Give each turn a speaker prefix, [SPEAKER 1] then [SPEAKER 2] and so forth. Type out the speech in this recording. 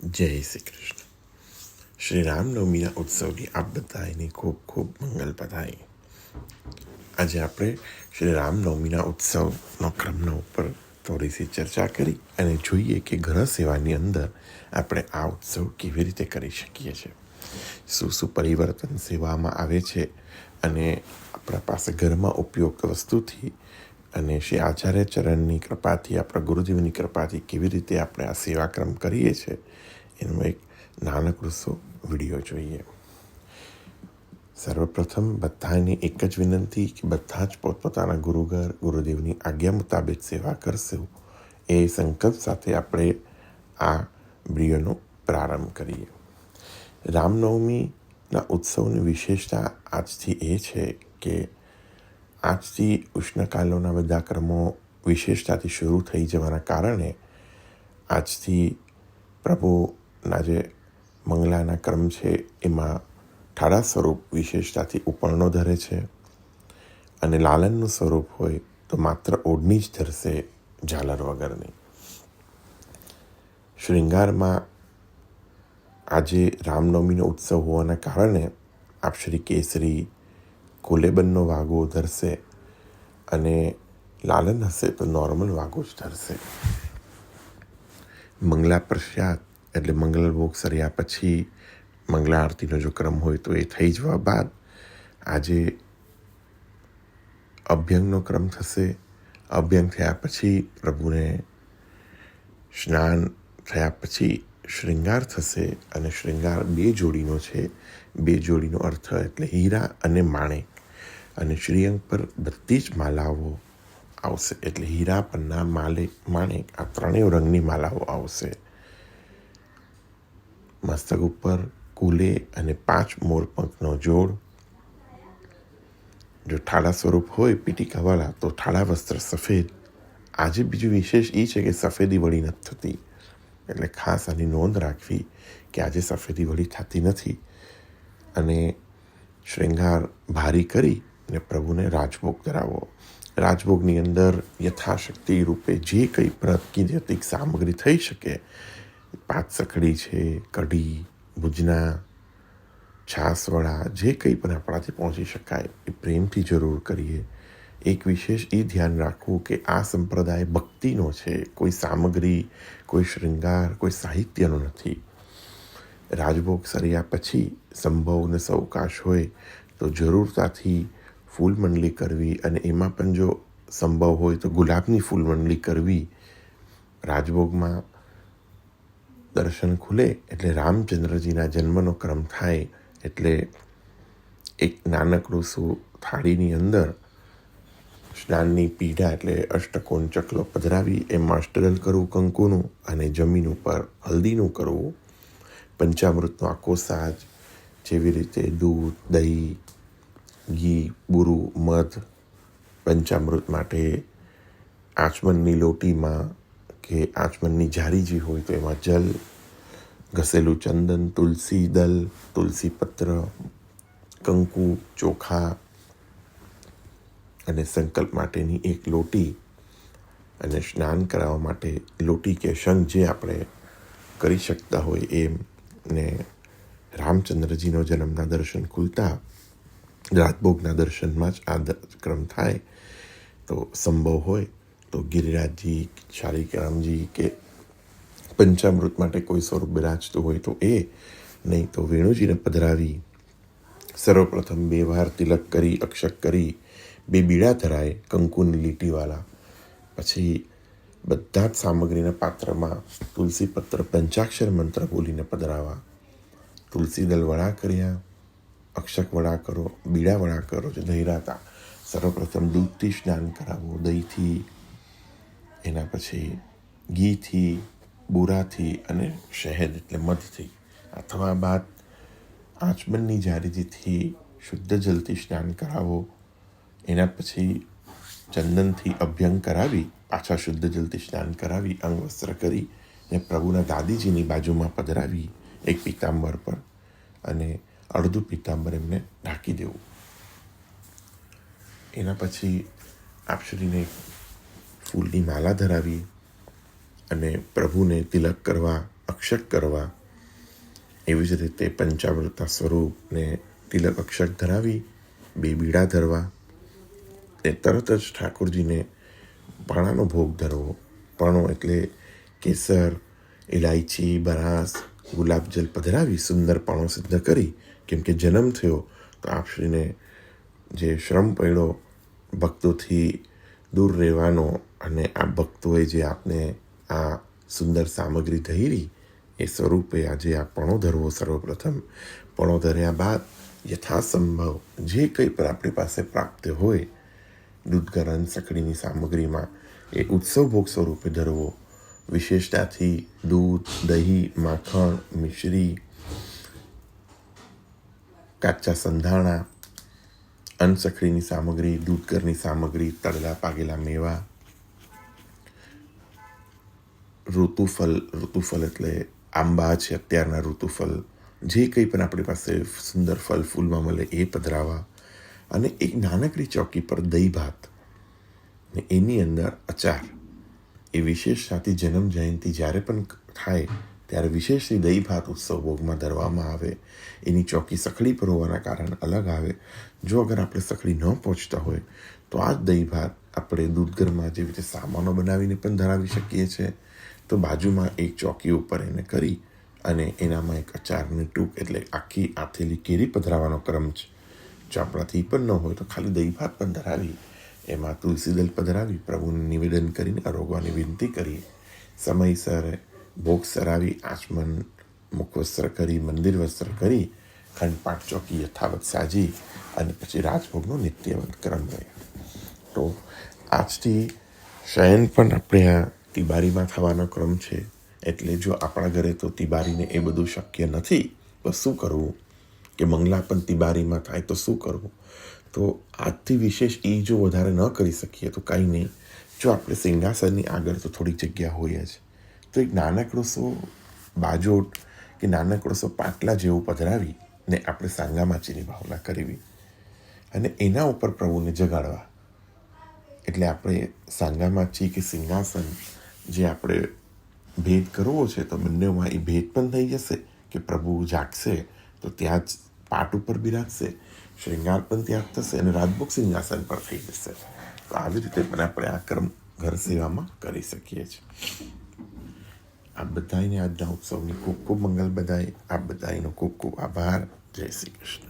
[SPEAKER 1] જય શ્રી કૃષ્ણ. શ્રી રામનવમીના ઉત્સવની આપ બધાની ખૂબ ખૂબ મંગલ બધાઈ. આજે આપણે શ્રી રામનવમીના ઉત્સવનો ક્રમના ઉપર થોડીસી ચર્ચા કરી અને જોઈએ કે ઘર સેવાની અંદર આપણે આ ઉત્સવ કેવી રીતે કરી શકીએ છીએ, શું પરિવર્તન સેવામાં આવે છે અને આપણા પાસે ઘરમાં ઉપયોગ વસ્તુથી અને શ્રી આચાર્ય ચરણની કૃપાથી, આપણા ગુરુદેવની કૃપાથી કેવી રીતે આપણે આ સેવાક્રમ કરીએ છીએ એનો એક નાનકડો વિડીયો જોઈએ. સર્વપ્રથમ બધાની એક જ વિનંતી કે બધા જ પોતપોતાના ગુરુઘર ગુરુદેવની આજ્ઞા મુતાબિક સેવા કરશું એ સંકલ્પ સાથે આપણે આ વિડીયોનો પ્રારંભ કરીએ. રામનવમીના ઉત્સવની વિશેષતા આજથી એ છે કે આજથી ઉષ્ણકાલોના બધા કર્મો વિશેષતાથી શરૂ થઈ જવાના કારણે આજથી પ્રભુના જે મંગલાના ક્રમ છે એમાં ઠાડા સ્વરૂપ વિશેષતાથી ઉપરણો ધરે છે અને લાલનનું સ્વરૂપ હોય તો માત્ર ઓઢણી જ ધરશે, ઝાલર વગરની. શૃંગારમાં આજે રામનવમીનો ઉત્સવ હોવાના કારણે આપ શ્રી કેસરી કોલેબનનો વાઘો ધરશે અને લાલન હશે તો નોર્મલ વાઘો જ ધરશે. મંગલા પ્રસાદ એટલે મંગલ ભોગ સર્યા પછી મંગલા આરતીનો જો ક્રમ હોય તો એ થઈ જવા બાદ આજે અભ્યંગનો ક્રમ થશે. અભ્યંગ થયા પછી પ્રભુને સ્નાન થયા પછી શૃંગાર થશે અને શૃંગાર બે જોડીનો છે. બે જોડીનો અર્થ એટલે હીરા અને માણેક, અને શ્રીઅંગ પર બધી જ માલાઓ આવશે એટલે હીરા પન્ના માણેક આ ત્રણેય રંગની માલાઓ આવશે. મસ્તક ઉપર કુલે અને 5 મોરપંખનો જોડ. જો ઠાડા સ્વરૂપ હોય પીટિકાવાળા તો ઠાડા વસ્ત્ર સફેદ. આજે બીજું વિશેષ એ છે કે સફેદી વળી નથી થતી, એટલે ખાસ આની નોંધ રાખવી કે આજે સફેદી વળી થતી નથી. અને શૃંગાર ભારી કરી અને પ્રભુને રાજભોગ ધરાવો. રાજભોગની અંદર યથાશક્તિ રૂપે જે કંઈ પ્રાકૃતિક સામગ્રી થઈ શકે, 5 સકડી છે, કઢી, ભુજના, છાસવાળા, જે કંઈ પણ આપણાથી પહોંચી શકાય એ પ્રેમથી જરૂર કરીએ. એક વિશેષ એ ધ્યાન રાખવું કે આ સંપ્રદાય ભક્તિનો છે, કોઈ સામગ્રી, કોઈ શૃંગાર, કોઈ સાહિત્યનો નથી. રાજભોગ સર્યા પછી સંભવ ને સવકાશ હોય તો જરૂરતાથી ફૂલમંડલી કરવી, અને એમાં પણ જો સંભવ હોય તો ગુલાબની ફૂલમંડલી કરવી. રાજભોગમાં દર્શન ખુલે એટલે રામચંદ્રજીના જન્મનો ક્રમ થાય એટલે એક નાનકડું થાળીની અંદર સ્નાનની પીઢા એટલે અષ્ટકોણ ચકલો પધરાવી, એમાં અષ્ટદલ કરવું કંકુનું અને જમીન ઉપર હલ્દીનું કરવું. પંચામૃતનો આખો સાજ જેવી રીતે દૂધ, દહીં, ઘી, બુરું, મધ. પંચામૃત માટે આચમનની લોટીમાં કે આચમનની જારી જે હોય તો એમાં જલ, ઘસેલું ચંદન, તુલસી દલ, તુલસી પત્ર, કંકુ, ચોખા અને સંકલ્પ માટેની એક લોટી, અને સ્નાન કરાવવા માટે લોટી કે શંખ જે આપણે કરી શકતા હોય એમ. ને રામચંદ્રજીનો જન્મના દર્શન ખુલતા રાજભોગના દર્શનમાં જ આ ક્રમ થાય. તો સંભવ હોય તો ગિરિરાજજી, શાલિગ્રામજી કે પંચામૃત માટે કોઈ સ્વરૂપ બિરાજતું હોય તો એ, નહીં તો વેણુજીને પધરાવી સર્વપ્રથમ 2 વાર તિલક કરી, અક્ષક કરી, 2 બીડા ધરાય કંકુની લીટીવાળા. પછી બધા જ સામગ્રીના પાત્રમાં તુલસી પત્ર, પંચાક્ષર મંત્ર બોલીને પધરાવા. તુલસી દલ વડા કર્યા, અક્ષક વડા કરો, બીડા વડા કરો જે ધૈરાતા. સર્વપ્રથમ દૂધથી સ્નાન કરાવો, દહીંથી, એના પછી ઘીથી, બુરાથી અને શહેદ એટલે મધથી. અથવા બાદ આચમનની જારીથી શુદ્ધ જલથી સ્નાન કરાવો. એના પછી ચંદનથી અભ્યંગ કરાવી, પાછા શુદ્ધ જલથી સ્નાન કરાવી, અંગ વસ્ત્ર કરી ને પ્રભુના દાદીજીની બાજુમાં પધરાવી એક પીતાંબર પર, અને અડધું પીતાંબર એમને ઢાંકી દેવું. એના પછી આપશ્રીને ફૂલની માલા ધરાવી અને પ્રભુને તિલક કરવા અક્ષત કરવા, એવી જ રીતે પંચામૃતા સ્વરૂપને તિલક અક્ષત ધરાવી 2 બીડા ધરવા, ને તરત જ ઠાકોરજીને પાણાનો ભોગ ધરવો. પણો એટલે કેસર, ઇલાયચી, બરાસ, ગુલાબજલ પધરાવી સુંદર પણો સિદ્ધ કરી, કેમ કે જન્મ થયો તો આપશ્રીને જે શ્રમ પડ્યો ભક્તોથી દૂર રહેવાનો, અને આ ભક્તોએ જે આપને આ સુંદર સામગ્રી ધરી એ સ્વરૂપે આજે આ પણો ધરવો. સર્વપ્રથમ પણો ધર્યા બાદ યથાસંભવ જે કંઈ પણ આપણી પાસે પ્રાપ્ત હોય દૂધગરણ સકડીની સામગ્રીમાં એ ઉત્સવ ભોગ સ્વરૂપે ધરવો. વિશેષતાથી દૂધ, દહીં, માખણ, મિશ્રી, કાચા સંધાણા, અન્નસખડીની સામગ્રી, દૂધગરની સામગ્રી, તળેલા પાકેલા મેવા, ઋતુફળ એટલે આંબા છે અત્યારના ઋતુફળ, જે કંઈ પણ આપણી પાસે સુંદર ફળ ફૂલમાં મળે એ પધરાવા, અને એક નાનકડી ચોકી પર દહીં ભાત ને એની અંદર અચાર. એ વિશેષ સાથે જન્મ જયંતિ જ્યારે પણ થાય ત્યારે વિશેષથી દહીં ભાત ઉત્સવ ભોગમાં ધરવામાં આવે. એની ચોકી સખડી પર હોવાના કારણ અલગ આવે. જો અગર આપણે સખડી ન પહોંચતા હોય તો આ જ દહીં ભાત આપણે દૂધઘરમાં જેવી રીતે સામાનો બનાવીને પણ ધરાવી શકીએ છીએ. તો બાજુમાં એક ચોકી ઉપર એને કરી અને એનામાં એક અચારની ટૂંક એટલે આખી આથેલી કેરી પધરાવવાનો ક્રમ છે. જો આપણાથી પણ ન હોય તો ખાલી દહીં ભાત પણ ધરાવી એમાં તુલસી દલ પધરાવી પ્રભુને નિવેદન કરીને આરોગવાની વિનંતી કરી સમયસર ભોગ સરાવી આચમન મુખવસ્ત્ર કરી મંદિર વસ્ત્ર કરી ખંડપાઠ ચોકી યથાવત સાજી અને પછી રાજભોગનો નિત્યવત ક્રમ રહ્યો. તો આજથી શયન પણ આપણે આ તિબારીમાં થવાનો ક્રમ છે. એટલે જો આપણા ઘરે તો તિબારીને એ બધું શક્ય નથી તો શું કરવું, કે મંગલા પણ તિબારીમાં થાય તો શું કરવું. તો આજથી વિશેષ એ જો વધારે ન કરી શકીએ તો કાંઈ નહીં. જો આપણે સિંહાસનની આગળ તો થોડીક જગ્યા હોય જ, તો એક નાનકડો સો બાજોટ કે નાનકડો સો પાટલા જેવું પધરાવી ને આપણે સાંગામાચીની ભાવના કરવી અને એના ઉપર પ્રભુને જગાડવા. એટલે આપણે સાંગામાચી કે સિંહાસન જે આપણે ભેદ કરવો છે તો બંનેમાં એ ભેદ પણ થઈ જશે કે પ્રભુ જાગશે તો ત્યાં જ પાટ ઉપર બિરાજશે, શ્રૃંગાર પણ ત્યાં જ થશે અને રાજભોગ સિંહાસન પર થઈ જશે. તો આવી રીતે પણ આપણે આ ક્રમ ઘર સેવામાં કરી શકીએ છીએ. આપ બધાને આજના ઉત્સવની ખૂબ ખૂબ મંગલ બધાય. આપ બધાનો ખૂબ ખૂબ આભાર. જય શ્રી કૃષ્ણ.